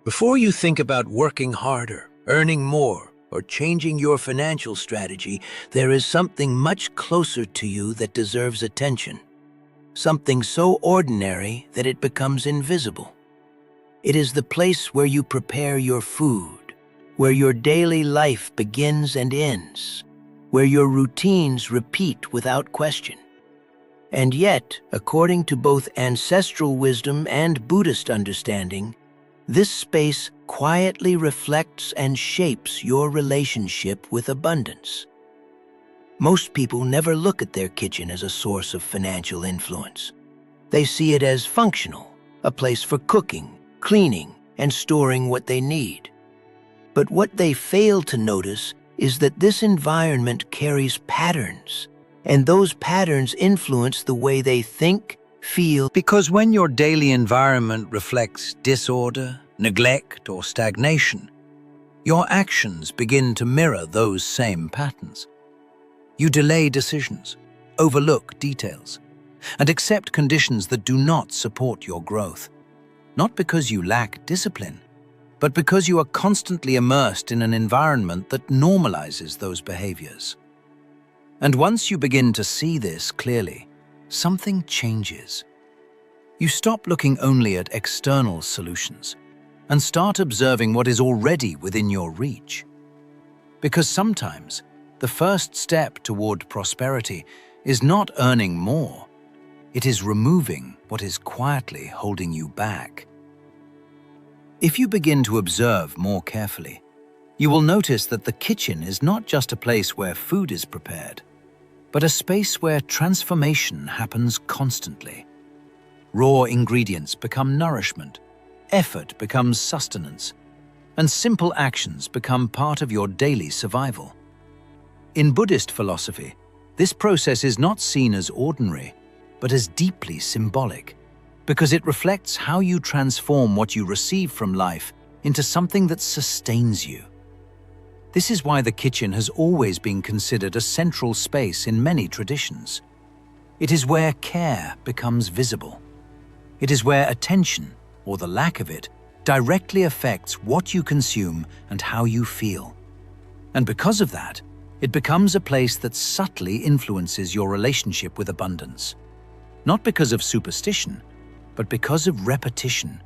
Before you think about working harder, earning more, or changing your financial strategy, there is something much closer to you that deserves attention. Something so ordinary that it becomes invisible. It is the place where you prepare your food, where your daily life begins and ends, where your routines repeat without question. And yet, according to both ancestral wisdom and Buddhist understanding, this space quietly reflects and shapes your relationship with abundance. Most people never look at their kitchen as a source of financial influence. They see it as functional, a place for cooking, cleaning, and storing what they need. But what they fail to notice is that this environment carries patterns, and those patterns influence the way they think, feel. Because when your daily environment reflects disorder, neglect, or stagnation, your actions begin to mirror those same patterns. You delay decisions, overlook details, and accept conditions that do not support your growth. Not because you lack discipline, but because you are constantly immersed in an environment that normalizes those behaviors. And once you begin to see this clearly, something changes. You stop looking only at external solutions and start observing what is already within your reach. Because sometimes, the first step toward prosperity is not earning more. It is removing what is quietly holding you back. If you begin to observe more carefully, you will notice that the kitchen is not just a place where food is prepared, but a space where transformation happens constantly. Raw ingredients become nourishment, effort becomes sustenance, and simple actions become part of your daily survival. In Buddhist philosophy, this process is not seen as ordinary, but as deeply symbolic, because it reflects how you transform what you receive from life into something that sustains you. This is why the kitchen has always been considered a central space in many traditions. It is where care becomes visible. It is where attention, or the lack of it, directly affects what you consume and how you feel. And because of that, it becomes a place that subtly influences your relationship with abundance. Not because of superstition, but because of repetition.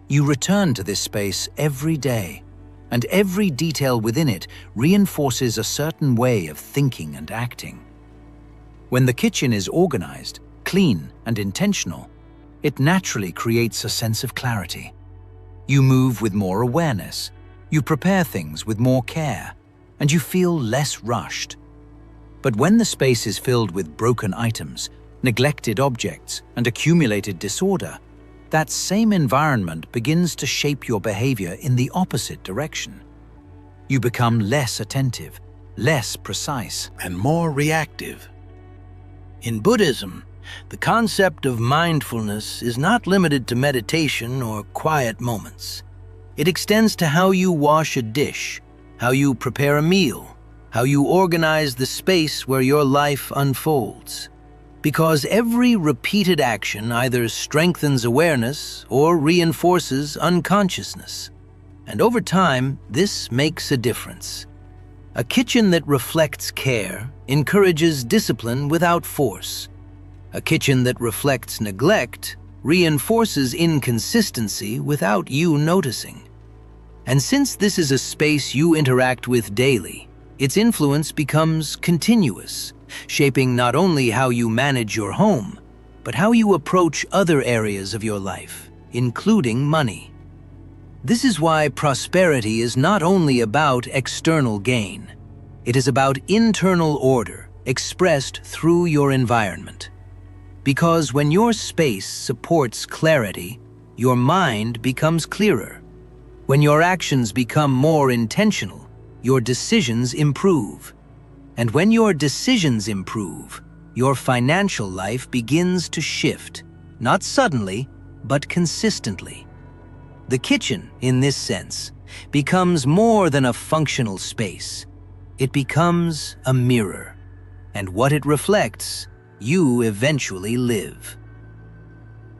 You return to this space every day, and every detail within it reinforces a certain way of thinking and acting. When the kitchen is organized, clean, and intentional, it naturally creates a sense of clarity. You move with more awareness, you prepare things with more care, and you feel less rushed. But when the space is filled with broken items, neglected objects, and accumulated disorder, that same environment begins to shape your behavior in the opposite direction. You become less attentive, less precise, and more reactive. In Buddhism, the concept of mindfulness is not limited to meditation or quiet moments. It extends to how you wash a dish, how you prepare a meal, how you organize the space where your life unfolds. Because every repeated action either strengthens awareness or reinforces unconsciousness. And over time, this makes a difference. A kitchen that reflects care encourages discipline without force. A kitchen that reflects neglect reinforces inconsistency without you noticing. And since this is a space you interact with daily, its influence becomes continuous, shaping not only how you manage your home, but how you approach other areas of your life, including money. This is why prosperity is not only about external gain. It is about internal order expressed through your environment. Because when your space supports clarity, your mind becomes clearer. When your actions become more intentional, your decisions improve. And when your decisions improve, your financial life begins to shift, not suddenly, but consistently. The kitchen, in this sense, becomes more than a functional space. It becomes a mirror, and what it reflects, you eventually live.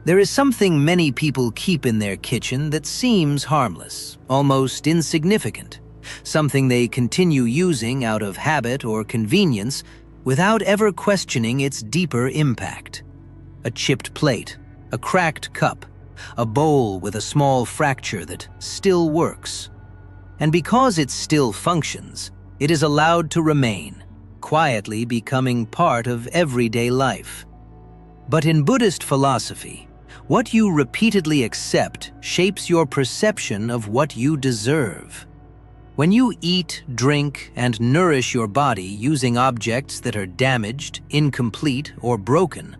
There is something many people keep in their kitchen that seems harmless, almost insignificant, something they continue using out of habit or convenience without ever questioning its deeper impact. A chipped plate, a cracked cup, a bowl with a small fracture that still works. And because it still functions, it is allowed to remain, quietly becoming part of everyday life. But in Buddhist philosophy, what you repeatedly accept shapes your perception of what you deserve. When you eat, drink, and nourish your body using objects that are damaged, incomplete, or broken,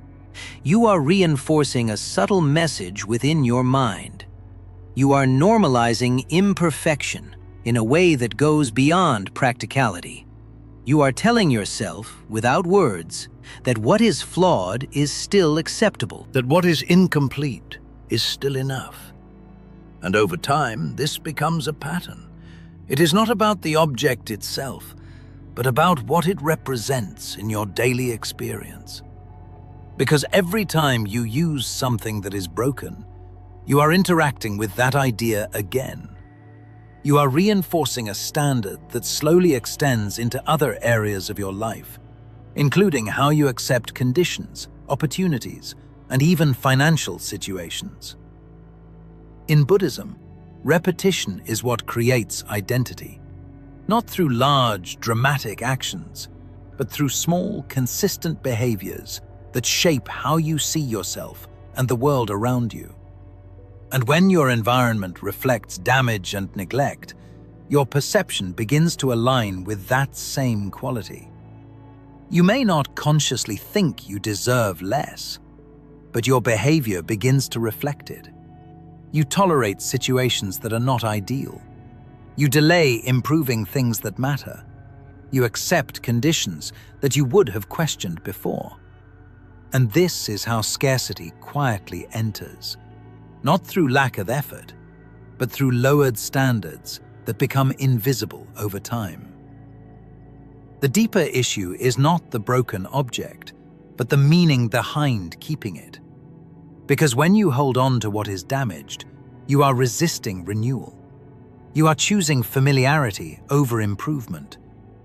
you are reinforcing a subtle message within your mind. You are normalizing imperfection in a way that goes beyond practicality. You are telling yourself, without words, that what is flawed is still acceptable. That what is incomplete is still enough. And over time, this becomes a pattern. It is not about the object itself, but about what it represents in your daily experience. Because every time you use something that is broken, you are interacting with that idea again. You are reinforcing a standard that slowly extends into other areas of your life, including how you accept conditions, opportunities, and even financial situations. In Buddhism, repetition is what creates identity, not through large, dramatic actions, but through small, consistent behaviors that shape how you see yourself and the world around you. And when your environment reflects damage and neglect, your perception begins to align with that same quality. You may not consciously think you deserve less, but your behavior begins to reflect it. You tolerate situations that are not ideal. You delay improving things that matter. You accept conditions that you would have questioned before. And this is how scarcity quietly enters. Not through lack of effort, but through lowered standards that become invisible over time. The deeper issue is not the broken object, but the meaning behind keeping it. Because when you hold on to what is damaged, you are resisting renewal. You are choosing familiarity over improvement,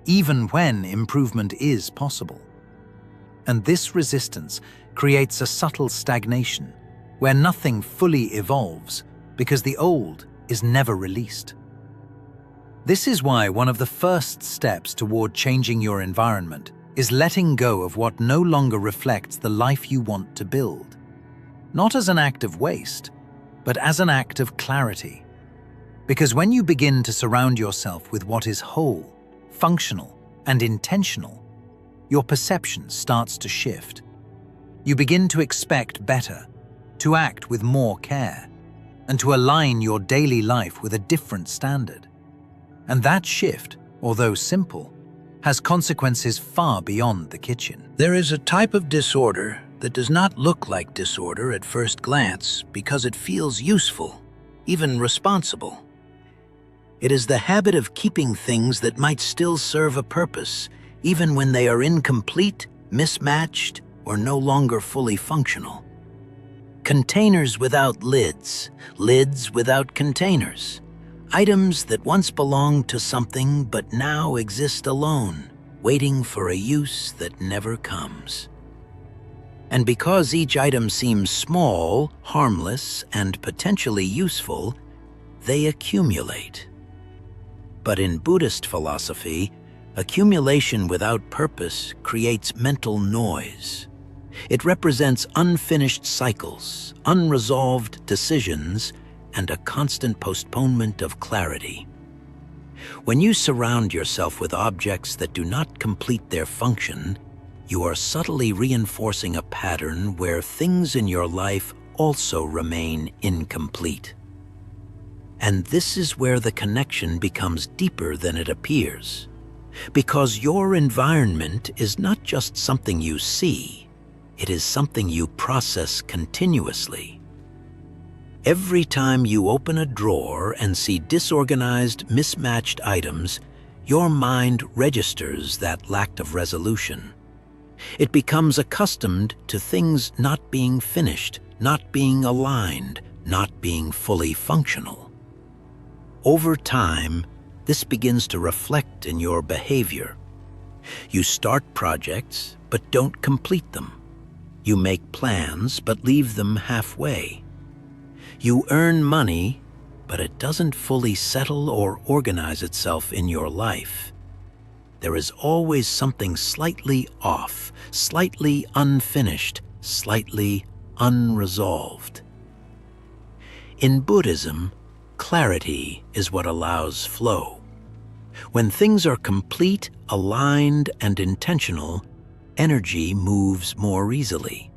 even when improvement is possible. And this resistance creates a subtle stagnation, where nothing fully evolves because the old is never released. This is why one of the first steps toward changing your environment is letting go of what no longer reflects the life you want to build. Not as an act of waste, but as an act of clarity. Because when you begin to surround yourself with what is whole, functional, and intentional, your perception starts to shift. You begin to expect better, to act with more care, and to align your daily life with a different standard. And that shift, although simple, has consequences far beyond the kitchen. There is a type of disorder that does not look like disorder at first glance because it feels useful, even responsible. It is the habit of keeping things that might still serve a purpose, even when they are incomplete, mismatched, or no longer fully functional. Containers without lids, lids without containers. Items that once belonged to something but now exist alone, waiting for a use that never comes. And because each item seems small, harmless, and potentially useful, they accumulate. But in Buddhist philosophy, accumulation without purpose creates mental noise. It represents unfinished cycles, unresolved decisions, and a constant postponement of clarity. When you surround yourself with objects that do not complete their function, you are subtly reinforcing a pattern where things in your life also remain incomplete. And this is where the connection becomes deeper than it appears. Because your environment is not just something you see, it is something you process continuously. Every time you open a drawer and see disorganized, mismatched items, your mind registers that lack of resolution. It becomes accustomed to things not being finished, not being aligned, not being fully functional. Over time, this begins to reflect in your behavior. You start projects, but don't complete them. You make plans, but leave them halfway. You earn money, but it doesn't fully settle or organize itself in your life. There is always something slightly off, slightly unfinished, slightly unresolved. In Buddhism, clarity is what allows flow. When things are complete, aligned, and intentional, energy moves more easily.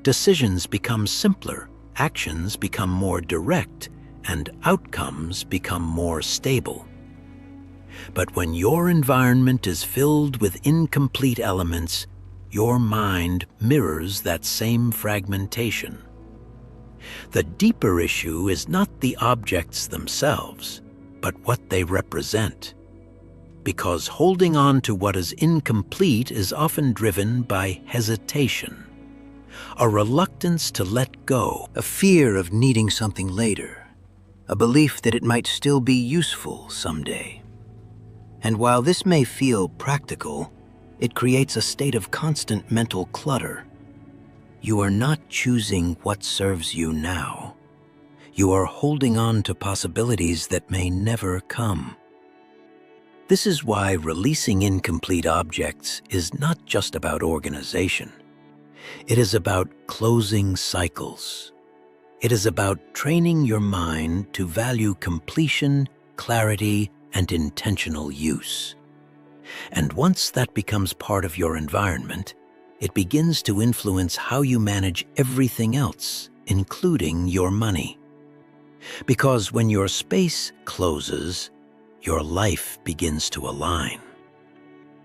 Decisions become simpler, actions become more direct, and outcomes become more stable. But when your environment is filled with incomplete elements, your mind mirrors that same fragmentation. The deeper issue is not the objects themselves, but what they represent. Because holding on to what is incomplete is often driven by hesitation, a reluctance to let go, A fear of needing something later, a belief that it might still be useful someday. And while this may feel practical, it creates a state of constant mental clutter. You are not choosing what serves you now. You are holding on to possibilities that may never come. This is why releasing incomplete objects is not just about organization. It is about closing cycles. It is about training your mind to value completion, clarity, and intentional use. And once that becomes part of your environment, it begins to influence how you manage everything else, including your money. Because when your space closes, your life begins to align.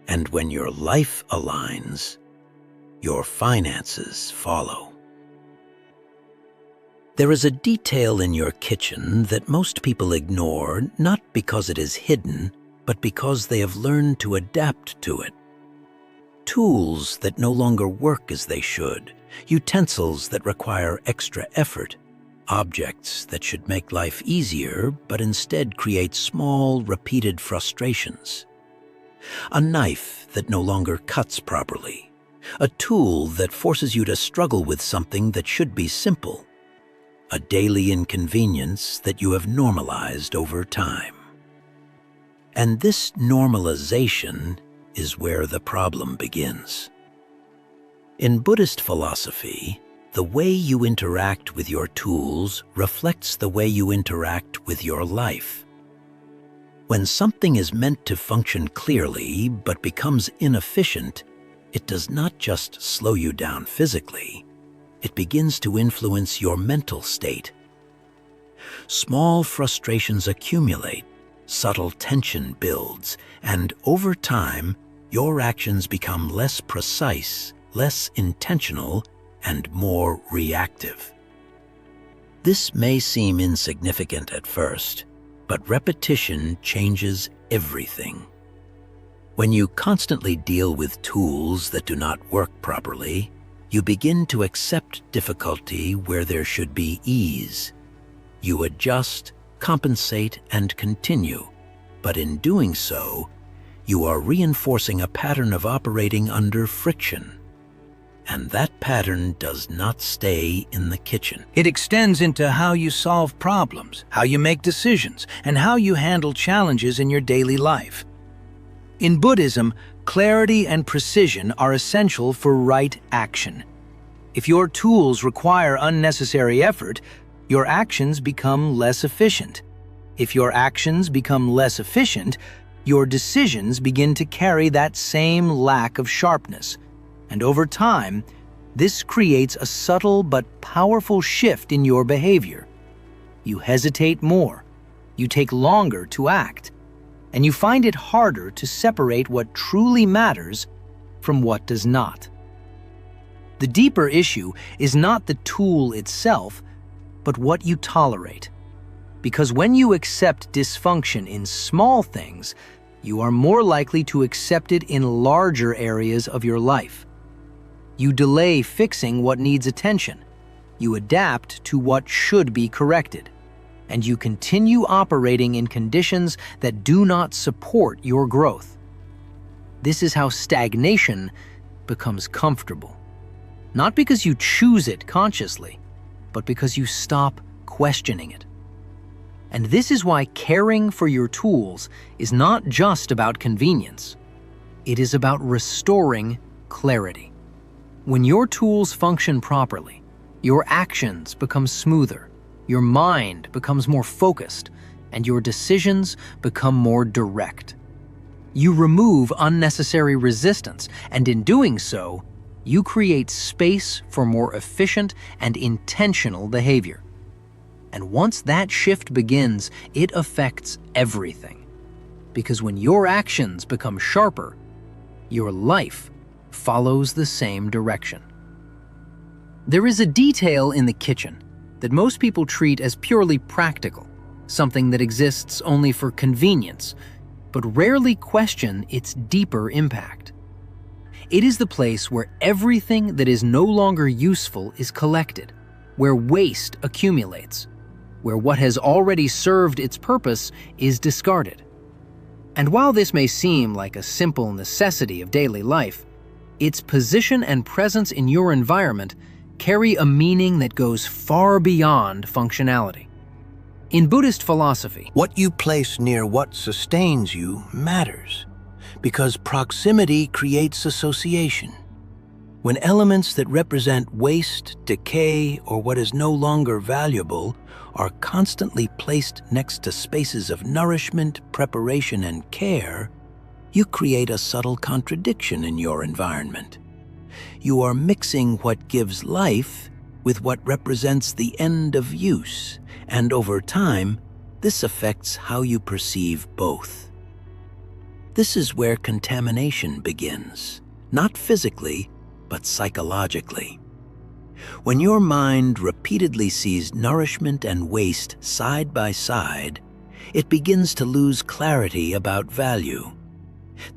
And when your life aligns, your finances follow. There is a detail in your kitchen that most people ignore, not because it is hidden, but because they have learned to adapt to it. Tools that no longer work as they should, utensils that require extra effort, objects that should make life easier but instead create small, repeated frustrations. A knife that no longer cuts properly, a tool that forces you to struggle with something that should be simple, a daily inconvenience that you have normalized over time. And this normalization is where the problem begins. In Buddhist philosophy, the way you interact with your tools reflects the way you interact with your life. When something is meant to function clearly but becomes inefficient, it does not just slow you down physically, it begins to influence your mental state. Small frustrations accumulate, subtle tension builds, and over time, your actions become less precise, less intentional, and more reactive. This may seem insignificant at first, but repetition changes everything. When you constantly deal with tools that do not work properly, you begin to accept difficulty where there should be ease. You adjust, compensate, and continue, but in doing so, you are reinforcing a pattern of operating under friction. And that pattern does not stay in the kitchen. It extends into how you solve problems, how you make decisions, and how you handle challenges in your daily life. In Buddhism, clarity and precision are essential for right action. If your tools require unnecessary effort, your actions become less efficient. If your actions become less efficient, your decisions begin to carry that same lack of sharpness. And over time, this creates a subtle but powerful shift in your behavior. You hesitate more, you take longer to act, and you find it harder to separate what truly matters from what does not. The deeper issue is not the tool itself, but what you tolerate. Because when you accept dysfunction in small things, you are more likely to accept it in larger areas of your life. You delay fixing what needs attention, You adapt to what should be corrected, and you continue operating in conditions that do not support your growth. This is how stagnation becomes comfortable. Not because you choose it consciously, but because you stop questioning it. And this is why caring for your tools is not just about convenience. It is about restoring clarity. When your tools function properly, your actions become smoother, your mind becomes more focused, and your decisions become more direct. You remove unnecessary resistance, and in doing so, you create space for more efficient and intentional behavior. And once that shift begins, it affects everything. Because when your actions become sharper, your life follows the same direction. There is a detail in the kitchen that most people treat as purely practical, something that exists only for convenience, but rarely question its deeper impact. It is the place where everything that is no longer useful is collected, where waste accumulates, where what has already served its purpose is discarded. And while this may seem like a simple necessity of daily life, its position and presence in your environment carry a meaning that goes far beyond functionality. In Buddhist philosophy, What you place near what sustains you matters, because proximity creates association. When elements that represent waste, decay, or what is no longer valuable are constantly placed next to spaces of nourishment, preparation, and care, you create a subtle contradiction in your environment. You are mixing what gives life with what represents the end of use, and over time, this affects how you perceive both. This is where contamination begins, not physically, but psychologically. When your mind repeatedly sees nourishment and waste side by side, it begins to lose clarity about value.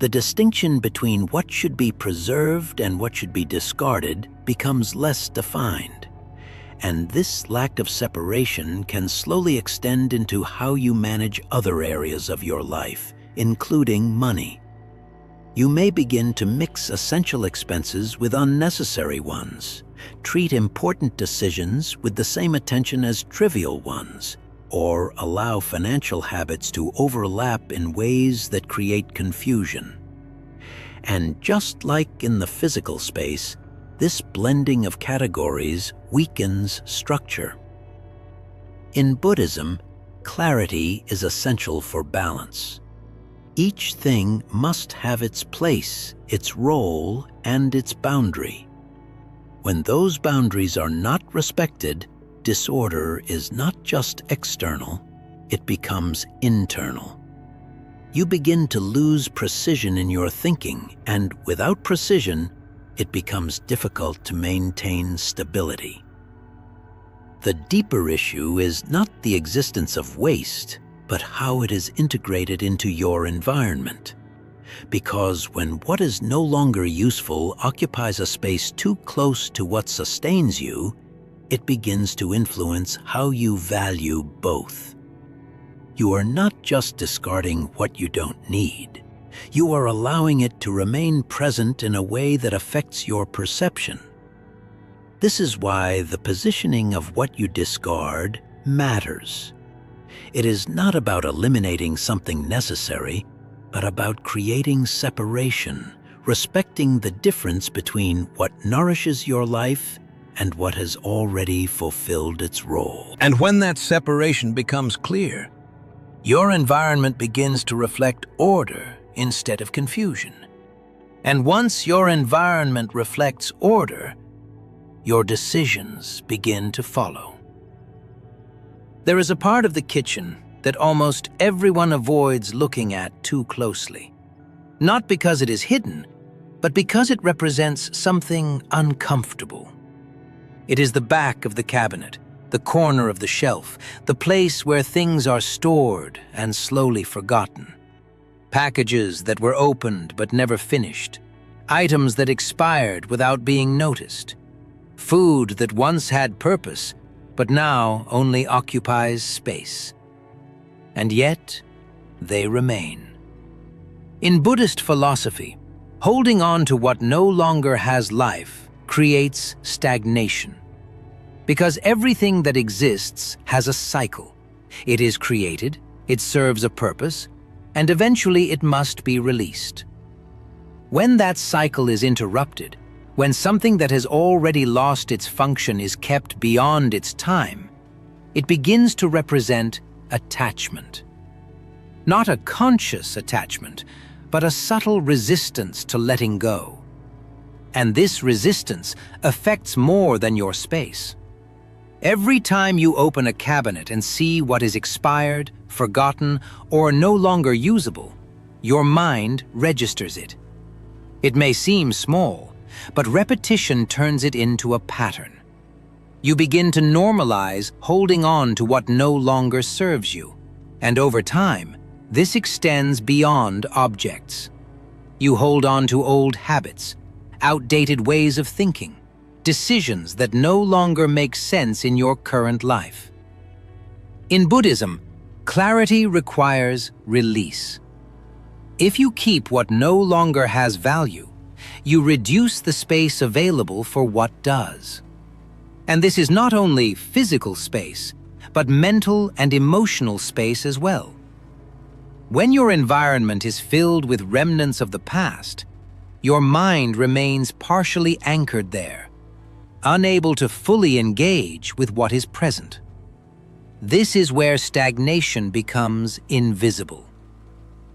The distinction between what should be preserved and what should be discarded becomes less defined. And this lack of separation can slowly extend into how you manage other areas of your life, including money. You may begin to mix essential expenses with unnecessary ones, treat important decisions with the same attention as trivial ones, or allow financial habits to overlap in ways that create confusion. And just like in the physical space, this blending of categories weakens structure. In Buddhism, clarity is essential for balance. Each thing must have its place, its role, and its boundary. When those boundaries are not respected, disorder is not just external, it becomes internal. You begin to lose precision in your thinking, and without precision, it becomes difficult to maintain stability. The deeper issue is not the existence of waste, but how it is integrated into your environment. Because when what is no longer useful occupies a space too close to what sustains you, it begins to influence how you value both. You are not just discarding what you don't need. You are allowing it to remain present in a way that affects your perception. This is why the positioning of what you discard matters. It is not about eliminating something necessary, but about creating separation, respecting the difference between what nourishes your life and what has already fulfilled its role. And when that separation becomes clear, Your environment begins to reflect order instead of confusion. And once your environment reflects order, your decisions begin to follow. There is a part of the kitchen that almost everyone avoids looking at too closely. Not because it is hidden, but because it represents something uncomfortable. It is the back of the cabinet, the corner of the shelf, the place where things are stored and slowly forgotten. Packages that were opened but never finished, items that expired without being noticed. food that once had purpose, but now only occupies space. And yet, they remain. In Buddhist philosophy, holding on to what no longer has life creates stagnation. Because everything that exists has a cycle. It is created, it serves a purpose, and eventually it must be released. When that cycle is interrupted, when something that has already lost its function is kept beyond its time, it begins to represent attachment. Not a conscious attachment, but a subtle resistance to letting go. And this resistance affects more than your space. Every time you open a cabinet and see what is expired, forgotten, or no longer usable, your mind registers it. It may seem small, but repetition turns it into a pattern. You begin to normalize holding on to what no longer serves you, and over time, this extends beyond objects. You hold on to old habits, outdated ways of thinking, decisions that no longer make sense in your current life. In Buddhism, clarity requires release. If you keep what no longer has value, you reduce the space available for what does. And this is not only physical space, but mental and emotional space as well. When your environment is filled with remnants of the past, your mind remains partially anchored there, unable to fully engage with what is present. This is where stagnation becomes invisible.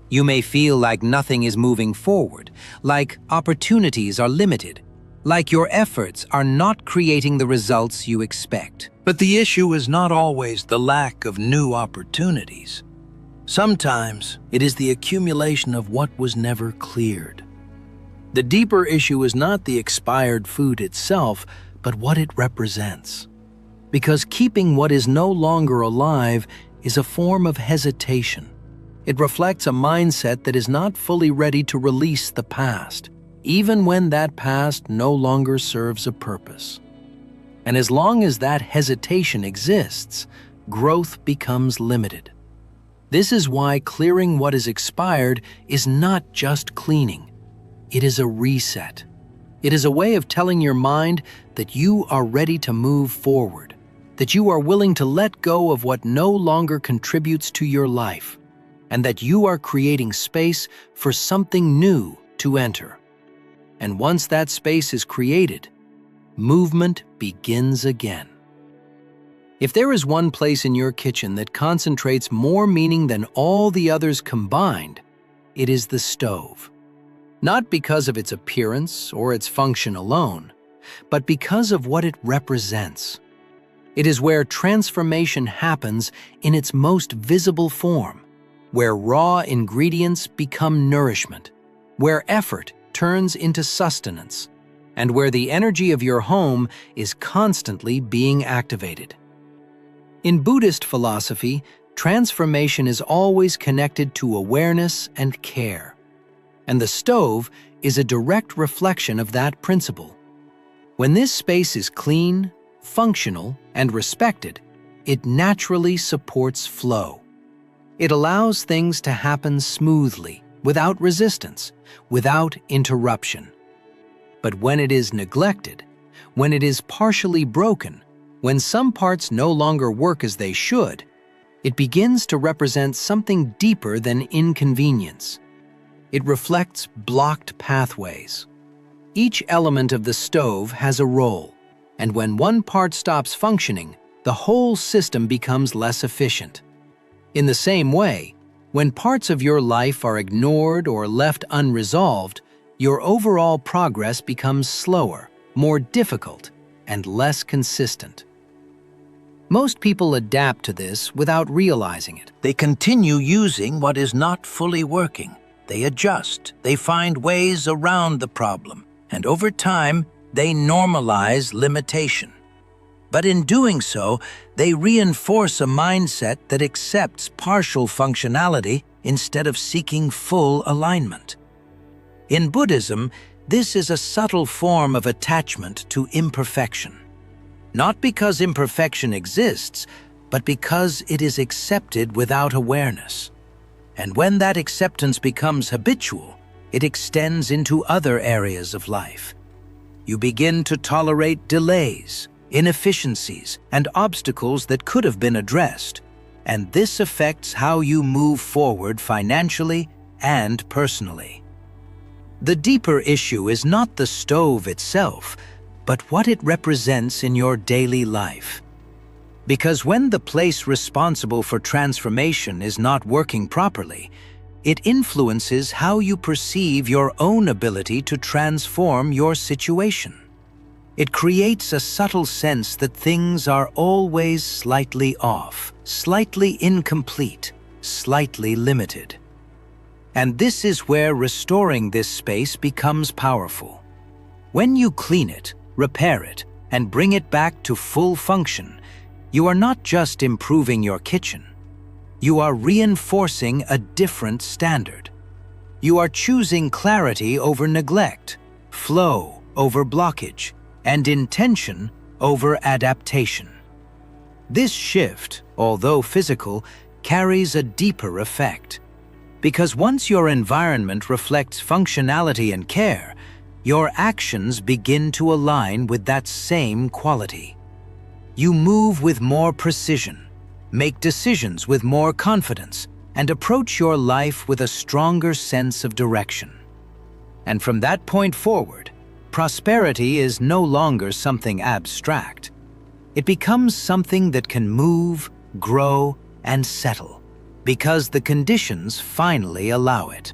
You may feel like nothing is moving forward, like opportunities are limited, like your efforts are not creating the results you expect. But the issue is not always the lack of new opportunities. Sometimes it is the accumulation of what was never cleared. The deeper issue is not the expired food itself, but what it represents. Because keeping what is no longer alive is a form of hesitation. It reflects a mindset that is not fully ready to release the past, even when that past no longer serves a purpose. And as long as that hesitation exists, growth becomes limited. This is why clearing what is expired is not just cleaning. It is a reset. It is a way of telling your mind that you are ready to move forward, that you are willing to let go of what no longer contributes to your life, and that you are creating space for something new to enter. And once that space is created, movement begins again. If there is one place in your kitchen that concentrates more meaning than all the others combined, it is the stove. Not because of its appearance or its function alone, but because of what it represents. It is where transformation happens in its most visible form, where raw ingredients become nourishment, where effort turns into sustenance, and where the energy of your home is constantly being activated. In Buddhist philosophy, transformation is always connected to awareness and care. And the stove is a direct reflection of that principle. When this space is clean, functional, and respected, it naturally supports flow. It allows things to happen smoothly, without resistance, without interruption. But when it is neglected, when it is partially broken, when some parts no longer work as they should, it begins to represent something deeper than inconvenience. It reflects blocked pathways. Each element of the stove has a role, and when one part stops functioning, the whole system becomes less efficient. In the same way, when parts of your life are ignored or left unresolved, your overall progress becomes slower, more difficult, and less consistent. Most people adapt to this without realizing it. They continue using what is not fully working. They adjust, they find ways around the problem, and over time, they normalize limitation. But in doing so, they reinforce a mindset that accepts partial functionality instead of seeking full alignment. In Buddhism, This is a subtle form of attachment to imperfection. Not because imperfection exists, but because it is accepted without awareness. And when that acceptance becomes habitual, it extends into other areas of life. You begin to tolerate delays, inefficiencies, and obstacles that could have been addressed, and this affects how you move forward financially and personally. The deeper issue is not the stove itself, but what it represents in your daily life. Because when the place responsible for transformation is not working properly, it influences how you perceive your own ability to transform your situation. It creates a subtle sense that things are always slightly off, slightly incomplete, slightly limited. And this is where restoring this space becomes powerful. When you clean it, repair it, and bring it back to full function, you are not just improving your kitchen. You are reinforcing a different standard. You are choosing clarity over neglect, flow over blockage, and intention over adaptation. This shift, although physical, carries a deeper effect. Because once your environment reflects functionality and care, your actions begin to align with that same quality. You move with more precision, make decisions with more confidence, and approach your life with a stronger sense of direction. And from that point forward, prosperity is no longer something abstract. It becomes something that can move, grow, and settle, because the conditions finally allow it.